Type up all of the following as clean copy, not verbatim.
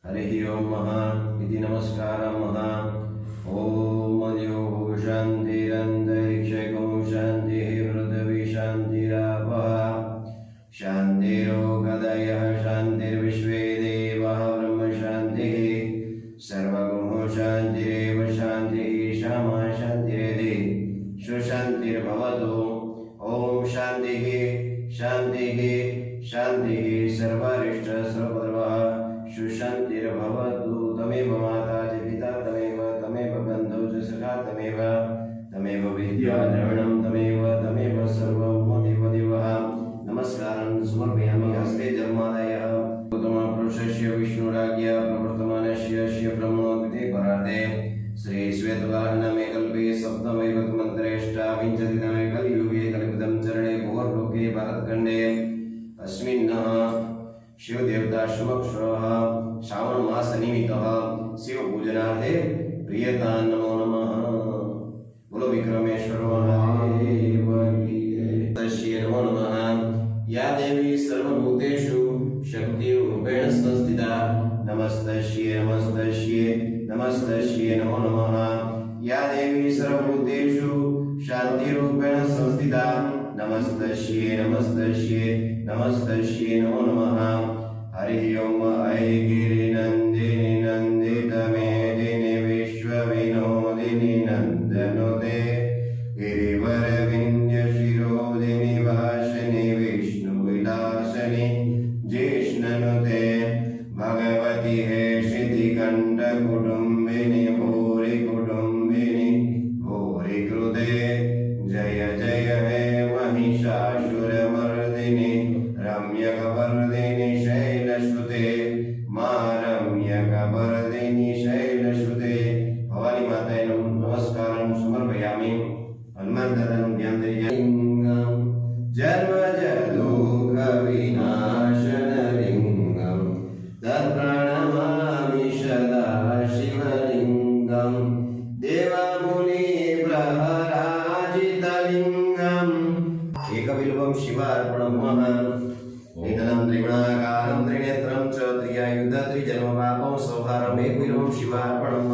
हरिः ओम इति नमस्कारः। ओम यो शान्तिरन्तरिक्षको शान्तिः पृथिवी शान्तिरापः शान्तिरोगदयः शान्तिर्विश्वे देवाः ब्रह्म शान्तिः सर्वगुणो शान्तिरेव शान्तिः क्षमा शान्तिरेधि सुशान्तिर्भवतु। ओम शान्तिः शान्तिः शान्तिः सर्वारिष्ट सर्वधर्मः सुशान्तिर्भवतु। तमेव माता च पिता तमेव बन्धौ च सखा तमेव विद्या द्रविणं तमेव सर्वं देवदेवः। नमस्कारं समर्पयामि। हस्ते जन्मादयः उत्तमपुरुषस्य विष्णुराज्ञा प्रवर्तमानस्य ब्रह्मणो कृते परार्थे श्री श्वेतवाहनमे कल्पे सप्तमे मंत्रेष्टाविंशतितमे कलियुगे कलियुगं चरणे भूवर्लोके भारतखण्डे अस्मिन् शिवदेवता शुभक्षरः श्रावण मास निमित्तः शिव पूजनार्थे प्रियता नमो नमः। बोलो विक्रमेश्वर महादेव की जय। तस्यै नमो नमः। या देवी सर्वभूतेषु शक्तिरूपेण संस्थिता नमस्तस्यै नमो नमः। या देवी सर्वभूतेषु शान्तिरूपेण संस्थिता नमस्तस्यै नमो नमः। हरिः ओम ऐ गिरिनन्दिनि नन्दितमेदिनि विश्वविनोदिनि नन्दनुते गिरिवरविन्द्यशिरोदिनि वासिनि विष्णुविलासिनि जिष्णनुते भगवति हेशितिकण्ठकुटुम्बिनि भूरि कृते जय जय हे महिषासुरमर्दिनि रम्यकपर्दिनि शैलसुते मा रम्यकपर्दिनि शैलसुते। भवानी मातायै नमस्कारं समर्पयामि। हनुमन्तनं ज्ञानलिङ्गं जन्मजदुःखविनाशनलिङ्गं तत्प्रणमामि सदा शिवलिङ्गं देवमुनिप्रहराजितलिङ्गम् एकबिल्वं शिवार्पणम्। निधनं त्रिगुणाकारं त्रिनेत्रं च त्रियायुध त्रिजन्मपापं संहारम् एकबिल्वं शिवार्पणम्।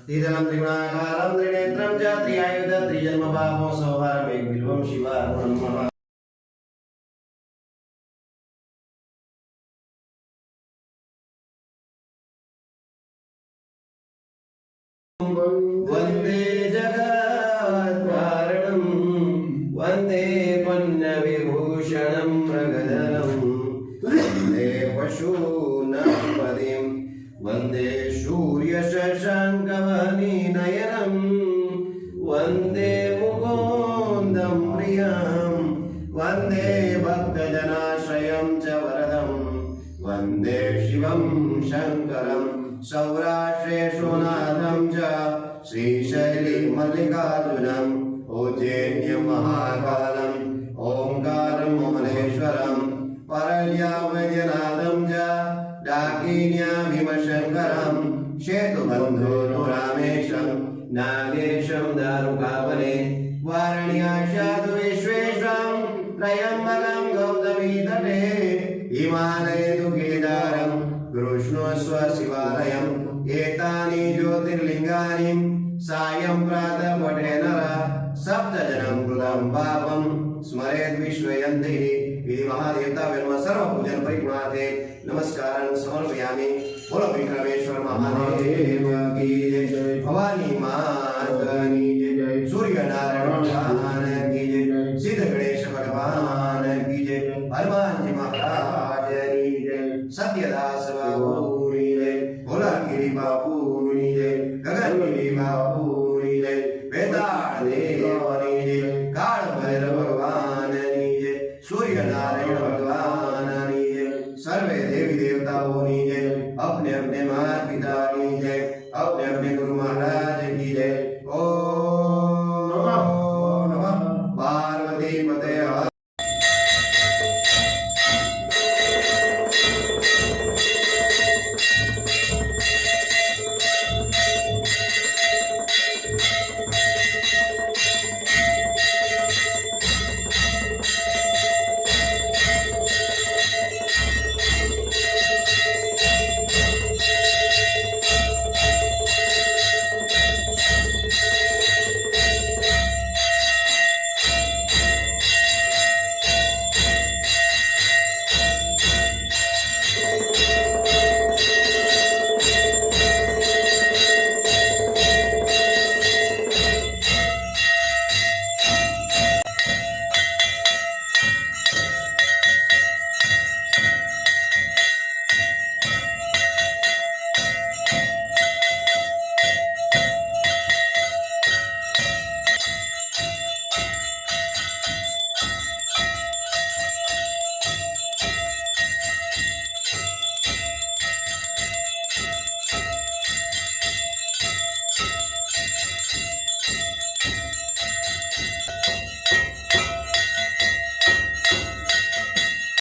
निधनं त्रिगुणाकारं त्रिनेत्रं च त्रियायुध त्रिजन्मपापं संहारम् एकबिल्वं शिवार्पणम्। वन्दे जगत्कारणं वन्दे पुण्यविभूषणं मृगधरं वन्दे पशूनां पदिं वन्दे सूर्यशशाङ्कवह्निनयनं वन्दे मुकुन्दं प्रियं वन्दे भक्तजनाश्रयं च वरदं वन्दे शिवं शङ्करं सौराष्ट्रे सोनाथं च श्रीशैलमल्लिकार्जुनम् उज्जैन्यमहाकालम् ओंकारं ममलेश्वरं परल्यावैद्यनाथं च डाकिन्याभीमशङ्करं सेतुबन्धुरामेशं नागेशं दारुकावने वारण्याशादु विश्वेशं त्रयम्बकं गौतमीतटे हिमालये तु केदारं कृष्णस्व शिवालयम् एतानि ज्योतिर्लिङ्गानि सायं प्रातः पठे नरः सप्तजनं कृतं पापं स्मरेत् विश्वयन्तिः इति महादेवता विर्म सर्वपूजन परिपूर्णार्थे नमस्कारं समर्पयामि। बोलो विक्रमेश्वर महादेव की जय। भवानी माता की जय। सूर्यनारायण भगवान की जय। सिद्ध गणेश भगवान की जय। हनुमान जी महाराज की जय। सत्यदास बाबू की जय। भोला गिरी बाबू की जय। गगनगिरी बाबू की जय। वेताल देव की जय। काल भैरव भगवान की जय। सूर्य नारायण भगवान की जय। सर्वे देवी देवताओं की जय। अपने अपने माता पिता